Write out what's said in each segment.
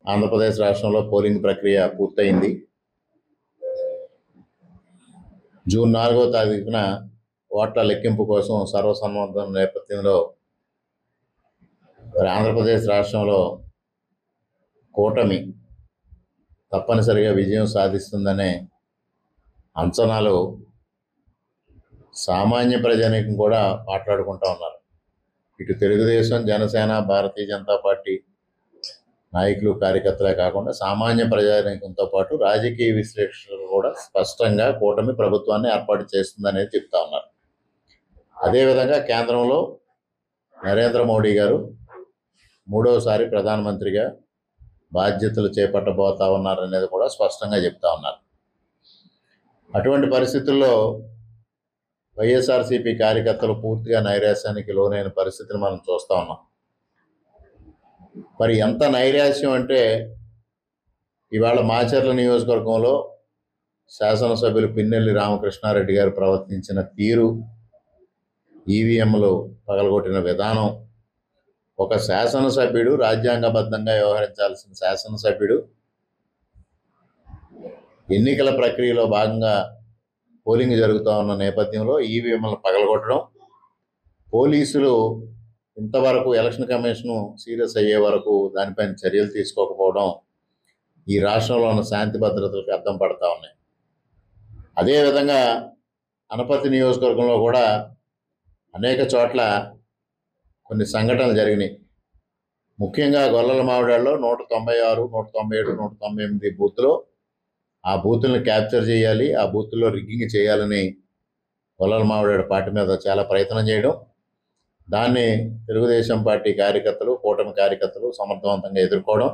ఆంధ్రప్రదేశ్ రాష్ట్రంలో పోలింగ్ ప్రక్రియ పూర్తయింది. జూన్ 4వ తారీఖున ఓట్ల లెక్కింపు కోసం సర్వసమ్మతం నేపథ్యంలో ఆంధ్రప్రదేశ్ రాష్ట్రంలో కూటమి తప్పనిసరిగా విజయం సాధిస్తుందనే అంచనాలు సామాన్య ప్రజానీకం కూడా మాట్లాడుకుంటూ ఉన్నారు. ఇటు తెలుగుదేశం, జనసేన, భారతీయ జనతా పార్టీ నాయకులు, కార్యకర్తలే కాకుండా సామాన్య ప్రజానీకంతో పాటు రాజకీయ విశ్లేషకులు కూడా స్పష్టంగా కూటమి ప్రభుత్వాన్ని ఏర్పాటు చేస్తుందనేది చెప్తా ఉన్నారు. అదేవిధంగా కేంద్రంలో నరేంద్ర మోడీ గారు మూడవసారి ప్రధానమంత్రిగా బాధ్యతలు చేపట్టబోతా ఉన్నారనేది కూడా స్పష్టంగా చెప్తా ఉన్నారు. అటువంటి పరిస్థితుల్లో వైఎస్ఆర్సీపీ కార్యకర్తలు పూర్తిగా నైరాశ్యానికి లోనైన పరిస్థితిని మనం చూస్తూ ఉన్నాం. మరి ఎంత నైరాశ్యం అంటే ఇవాళ మాచర్ల నియోజకవర్గంలో శాసనసభ్యులు పిన్నెల్లి రామకృష్ణారెడ్డి గారు ప్రవర్తించిన తీరు, ఈవీఎంలు పగలగొట్టిన విధానం, ఒక శాసనసభ్యుడు, రాజ్యాంగబద్ధంగా వ్యవహరించాల్సిన శాసనసభ్యుడు ఎన్నికల ప్రక్రియలో భాగంగా పోలింగ్ జరుగుతూ ఉన్న నేపథ్యంలో ఈవీఎంలను పగలగొట్టడం, పోలీసులు ఇంతవరకు ఎలక్షన్ కమిషన్ సీరియస్ అయ్యే వరకు దానిపైన చర్యలు తీసుకోకపోవడం ఈ రాష్ట్రంలో ఉన్న శాంతి భద్రతలకు అద్దం పడతా ఉన్నాయి. అదేవిధంగా అనపర్తి నియోజకవర్గంలో కూడా అనేక చోట్ల కొన్ని సంఘటనలు జరిగినాయి. ముఖ్యంగా గొల్లల మామిడాల్లో 196, 197, 198 బూత్లో ఆ బూతులను క్యాప్చర్ చేయాలి, ఆ బూత్లో రిగ్గింగ్ చేయాలని గొల్లల మామిడాడు పార్టీ మీద చాలా ప్రయత్నం చేయడం, దాన్ని తెలుగుదేశం పార్టీ కార్యకర్తలు, కూటమి కార్యకర్తలు సమర్థవంతంగా ఎదుర్కోవడం,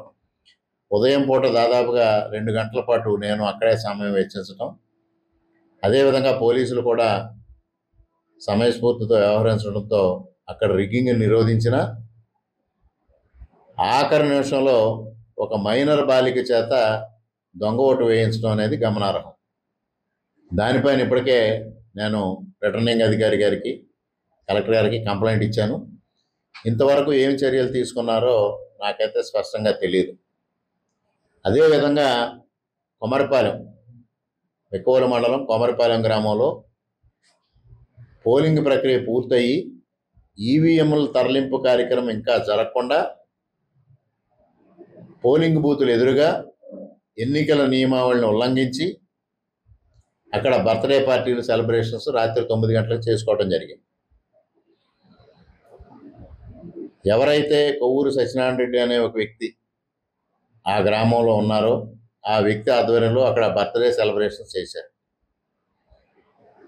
ఉదయం పూట దాదాపుగా 2 గంటల పాటు నేను అక్కడే సమయం వెచ్చించడం, అదేవిధంగా పోలీసులు కూడా సమయస్ఫూర్తితో వ్యవహరించడంతో అక్కడ రిగ్గింగ్ నిరోధించిన ఆఖరి నిమిషంలో ఒక మైనర్ బాలిక చేత దొంగ ఓటు వేయించడం అనేది గమనార్హం. దానిపైన ఇప్పటికే నేను రిటర్నింగ్ అధికారి గారికి, కలెక్టర్ గారికి కంప్లైంట్ ఇచ్చాను. ఇంతవరకు ఏం చర్యలు తీసుకున్నారో నాకైతే స్పష్టంగా తెలియదు. అదేవిధంగా కొమరపాలెం, ఎక్కువల మండలం కొమరపాలెం గ్రామంలో పోలింగ్ ప్రక్రియ పూర్తయి ఈవీఎంల తరలింపు కార్యక్రమం ఇంకా జరగకుండా పోలింగ్ బూతులు ఎదురుగా ఎన్నికల నియమావళిని ఉల్లంఘించి అక్కడ బర్త్డే పార్టీలు, సెలబ్రేషన్స్ రాత్రి 9 గంటలకు చేసుకోవడం జరిగింది. ఎవరైతే కొవ్వూరు సత్యనారాయణ రెడ్డి అనే ఒక వ్యక్తి ఆ గ్రామంలో ఉన్నారో ఆ వ్యక్తి ఆధ్వర్యంలో అక్కడ బర్త్డే సెలబ్రేషన్స్ చేశారు.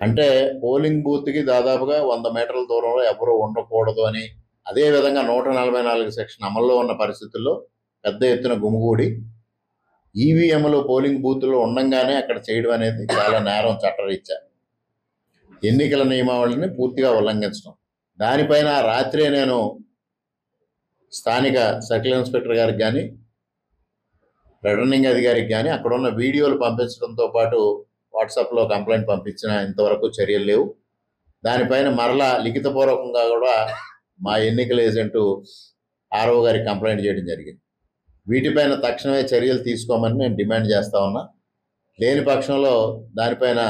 అంటే పోలింగ్ బూత్కి దాదాపుగా 100 మీటర్ల దూరంలో ఎవరూ ఉండకూడదు అని, అదేవిధంగా 144 సెక్షన్ అమల్లో ఉన్న పరిస్థితుల్లో పెద్ద ఎత్తున గుమిగూడి ఈవీఎంలు పోలింగ్ బూత్లో ఉండంగానే అక్కడ చేయడం అనేది చాలా నేరం, చట్టరీత్యా ఎన్నికల నియమావళిని పూర్తిగా ఉల్లంఘించడం. దానిపైన రాత్రే నేను స్థానిక సర్కిల్ ఇన్స్పెక్టర్ గారికి కానీ, రిటర్నింగ్ అధికారికి కానీ అక్కడున్న వీడియోలు పంపించడంతో పాటు వాట్సాప్లో కంప్లైంట్ పంపించిన ఇంతవరకు చర్యలు లేవు. దానిపైన మరలా లిఖితపూర్వకంగా కూడా మా ఎన్నికల ఏజెంటు ఆర్ఓ గారికి కంప్లైంట్ చేయడం జరిగింది. వీటిపైన తక్షణమే చర్యలు తీసుకోమని నేను డిమాండ్ చేస్తా ఉన్నా. లేని పక్షంలో దానిపైన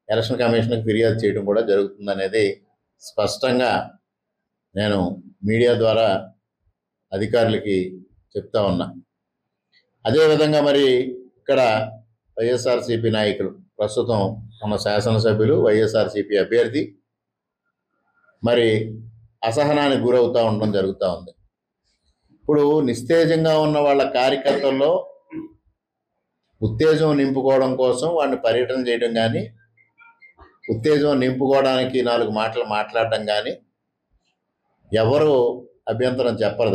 ఎలక్షన్ కమిషన్కి ఫిర్యాదు చేయడం కూడా జరుగుతుందనేది స్పష్టంగా నేను మీడియా ద్వారా అధికారులకి చెప్తా ఉన్నా. అదేవిధంగా మరి ఇక్కడ వైఎస్ఆర్సీపీ నాయకులు, ప్రస్తుతం మన శాసనసభ్యులు, వైఎస్ఆర్సీపీ అభ్యర్థి మరి అసహనానికి గురవుతూ ఉండడం జరుగుతూ ఉంది. ఇప్పుడు నిస్తేజంగా ఉన్న వాళ్ళ కార్యకర్తల్లో ఉత్తేజం నింపుకోవడం కోసం వాడిని పర్యటన చేయడం కానీ, ఉత్తేజం నింపుకోవడానికి 4 మాటలు మాట్లాడడం కానీ ఎవరు అభ్యంతరం చెప్పరు.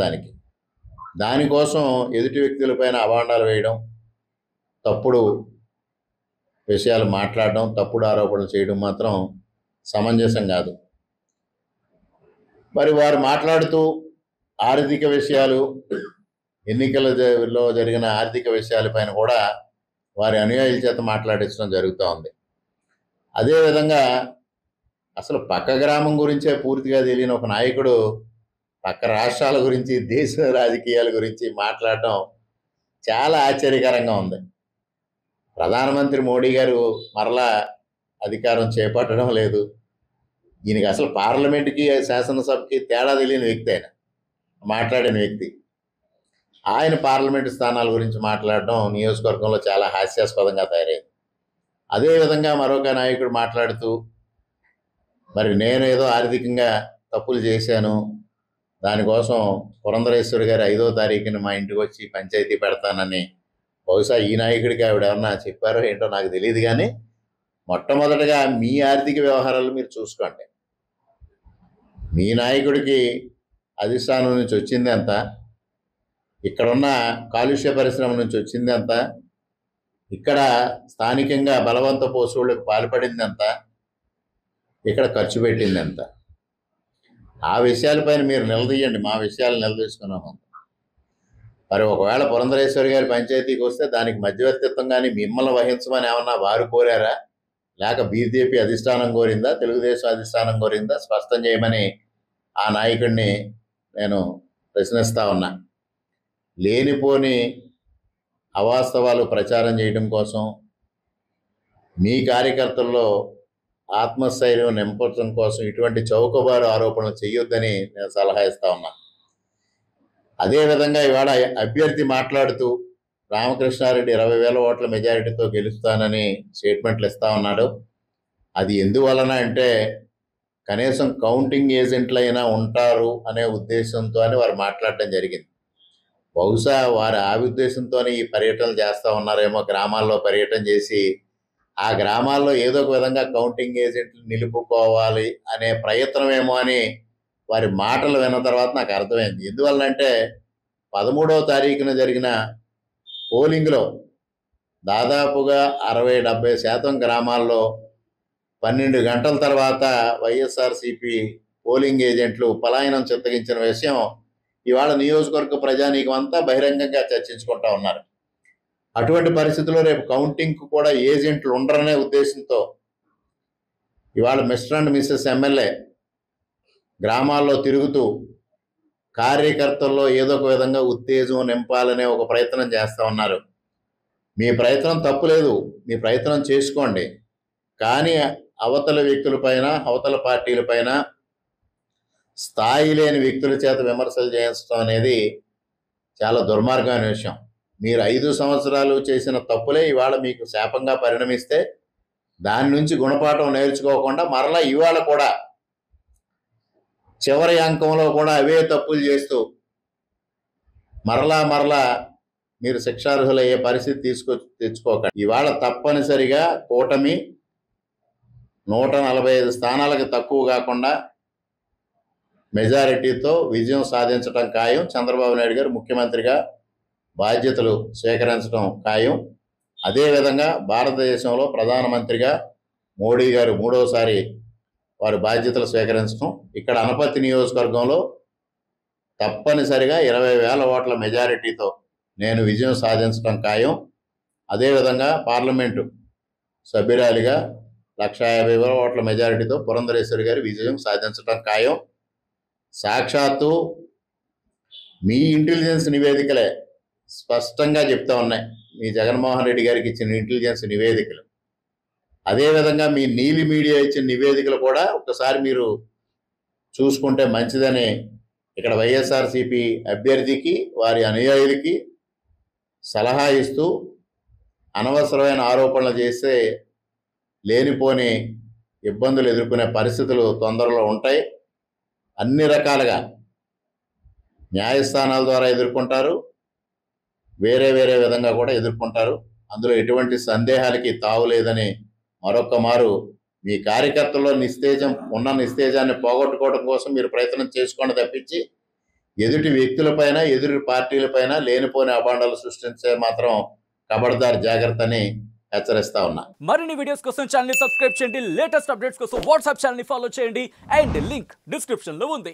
దానికోసం ఎదుటి వ్యక్తులపైన అభాండాలు వేయడం, తప్పుడు విషయాలు మాట్లాడడం, తప్పుడు ఆరోపణలు చేయడం మాత్రం సమంజసం కాదు. మరి వారు మాట్లాడుతూ ఆర్థిక విషయాలు, ఎన్నికలలో జరిగిన ఆర్థిక విషయాలపైన కూడా వారి అనుయాయుల చేత మాట్లాడించడం జరుగుతూ ఉంది. అదేవిధంగా అసలు పక్క గ్రామం గురించే పూర్తిగా తెలియని ఒక నాయకుడు పక్క రాష్ట్రాల గురించి, దేశ రాజకీయాల గురించి మాట్లాడటం చాలా ఆశ్చర్యకరంగా ఉంది. ప్రధానమంత్రి మోడీ గారు మరలా అధికారం చేపట్టడం లేదు. ఈయనకి అసలు పార్లమెంట్కి శాసనసభకి తేడా తెలియని వ్యక్తి, ఆయన మాట్లాడిన వ్యక్తి. ఆయన పార్లమెంటు స్థానాల గురించి మాట్లాడడం నియోజకవర్గంలో చాలా హాస్యాస్పదంగా తయారైంది. అదేవిధంగా మరొక నాయకుడు మాట్లాడుతూ, మరి నేనేదో ఆర్థికంగా తప్పులు చేశాను, దానికోసం పురంధరేశ్వరి గారు 5వ తారీఖున మా ఇంటికి వచ్చి పంచాయతీ పెడతానని, బహుశా ఈ నాయకుడికి ఆవిడ ఏమన్నా చెప్పారో ఏంటో నాకు తెలియదు. కానీ మొట్టమొదటగా మీ ఆర్థిక వ్యవహారాలు మీరు చూసుకోండి. మీ నాయకుడికి అధిష్టానం నుంచి వచ్చింది ఎంత, ఇక్కడున్న కాలుష్య పరిశ్రమ నుంచి వచ్చింది ఎంత, ఇక్కడ స్థానికంగా బలవంత పోసుళ్ళకు పాల్పడింది ఎంత, ఇక్కడ ఖర్చు పెట్టింది ఎంత, ఆ విషయాలపైన మీరు నిలదీయండి. మా విషయాలు నిలదీసుకున్నాము. మరి ఒకవేళ పురంధరేశ్వరి గారి పంచాయతీకి వస్తే దానికి మధ్యవర్తిత్వం కానీ మిమ్మల్ని వహించమని ఏమన్నా వారు కోరారా, లేక బీజేపీ అధిష్టానం కోరిందా, తెలుగుదేశం అధిష్టానం కోరిందా? స్పష్టం చేయమని ఆ నాయకుడిని నేను ప్రశ్నిస్తా ఉన్నా. లేనిపోని అవాస్తవాలు ప్రచారం చేయడం కోసం, మీ కార్యకర్తల్లో ఆత్మస్థైర్యం నింపడం కోసం ఇటువంటి చౌకబారు ఆరోపణలు చేయొద్దని నేను సలహా ఇస్తా ఉన్నా. అదేవిధంగా ఇవాళ అభ్యర్థి మాట్లాడుతూ రామకృష్ణారెడ్డి 20,000 ఓట్ల మెజారిటీతో గెలుస్తానని స్టేట్మెంట్లు ఇస్తా ఉన్నాడు. అది ఎందువలన అంటే కనీసం కౌంటింగ్ ఏజెంట్లైనా ఉంటారు అనే ఉద్దేశంతో అని వారు మాట్లాడటం జరిగింది. బహుశా వారు ఆ ఉద్దేశంతోనే ఈ పర్యటనలు చేస్తూ ఉన్నారేమో, గ్రామాల్లో పర్యటన చేసి ఆ గ్రామాల్లో ఏదో ఒక విధంగా కౌంటింగ్ ఏజెంట్లు నిలుపుకోవాలి అనే ప్రయత్నమేమో అని వారి మాటలు విన్న తర్వాత నాకు అర్థమైంది. ఎందువల్లంటే 13వ తారీఖున జరిగిన పోలింగ్లో దాదాపుగా 60-70% గ్రామాల్లో 12 గంటల తర్వాత వైఎస్ఆర్సీపీ పోలింగ్ ఏజెంట్లు పలాయనం చిత్తగించిన విషయం ఇవాళ నియోజకవర్గ ప్రజానీకం అంతా బహిరంగంగా చర్చించుకుంటా ఉన్నారు. అటువంటి పరిస్థితుల్లో రేపు కౌంటింగ్కు కూడా ఏజెంట్లు ఉండరనే ఉద్దేశంతో ఇవాళ మిస్టర్ అండ్ మిస్సెస్ ఎమ్మెల్యే గ్రామాల్లో తిరుగుతూ కార్యకర్తల్లో ఏదో ఒక విధంగా ఉత్తేజం నింపాలనే ఒక ప్రయత్నం చేస్తూ ఉన్నారు. మీ ప్రయత్నం తప్పులేదు, మీ ప్రయత్నం చేసుకోండి. కానీ అవతల వ్యక్తులపైన, అవతల పార్టీలపైన స్థాయి లేని వ్యక్తుల చేత విమర్శలు చేయించడం అనేది చాలా దుర్మార్గమైన విషయం. మీరు 5 సంవత్సరాలు చేసిన తప్పులే ఇవాళ మీకు శాపంగా పరిణమిస్తే దాని నుంచి గుణపాఠం నేర్చుకోకుండా మరలా ఇవాళ కూడా చివరి అంకంలో కూడా అవే తప్పులు చేస్తూ మరలా మీరు శిక్షార్హులయ్యే పరిస్థితి తెచ్చుకోకండి. ఇవాళ తప్పనిసరిగా కూటమి 145 స్థానాలకు తక్కువ కాకుండా మెజారిటీతో విజయం సాధించడం ఖాయం. చంద్రబాబు నాయుడు గారు ముఖ్యమంత్రిగా బాధ్యతలు స్వీకరించడం ఖాయం. అదేవిధంగా భారతదేశంలో ప్రధానమంత్రిగా మోడీ గారు 3వసారి వారు బాధ్యతలు స్వీకరించడం, ఇక్కడ అనపర్తి నియోజకవర్గంలో తప్పనిసరిగా 20,000 ఓట్ల మెజారిటీతో నేను విజయం సాధించడం ఖాయం. అదేవిధంగా పార్లమెంటు సభ్యురాలిగా 150,000 ఓట్ల మెజారిటీతో పురంధరేశ్వరి గారు విజయం సాధించడం ఖాయం. సాక్షాత్తు మీ ఇంటెలిజెన్స్ నివేదికలే స్పష్టంగా చెప్తా ఉన్నాయి, మీ జగన్మోహన్ రెడ్డి గారికి ఇచ్చిన ఇంటెలిజెన్స్ నివేదికలు. అదేవిధంగా మీ నీలి మీడియా ఇచ్చిన నివేదికలు కూడా ఒకసారి మీరు చూసుకుంటే మంచిదని ఇక్కడ వైఎస్ఆర్సీపీ అభ్యర్థికి, వారి అనుయాయులకి సలహా ఇస్తూ అనవసరమైన ఆరోపణలు చేస్తే లేనిపోని ఇబ్బందులు ఎదుర్కొనే పరిస్థితులు తొందరలో ఉంటాయి. అన్ని రకాలుగా న్యాయస్థానాల ద్వారా ఎదుర్కొంటారు, వేరే విధంగా కూడా ఎదుర్కొంటారు. అందులో ఎటువంటి సందేహాలకి తావు లేదని మరొక్క మారు మీ కార్యకర్తల్లో నిస్తేజాన్ని పోగొట్టుకోవడం కోసం మీరు ప్రయత్నం చేసుకోండి తప్పించి ఎదుటి వ్యక్తులపైన, ఎదుటి పార్టీలపైన లేనిపోని అభాండాలు సృష్టించే మాత్రం ఖబర్దార్ జాగ్రత్త అని హెచ్చరిస్తా ఉన్నా. మరిన్ని వీడియోస్ కోసం ఛానల్ ని సబ్స్క్రైబ్ చేయండి, లేటెస్ట్ అప్డేట్స్ కోసం వాట్సాప్ ఛానల్ ని ఫాలో చేయండి అండ్ లింక్ డిస్క్రిప్షన్ లో ఉంది.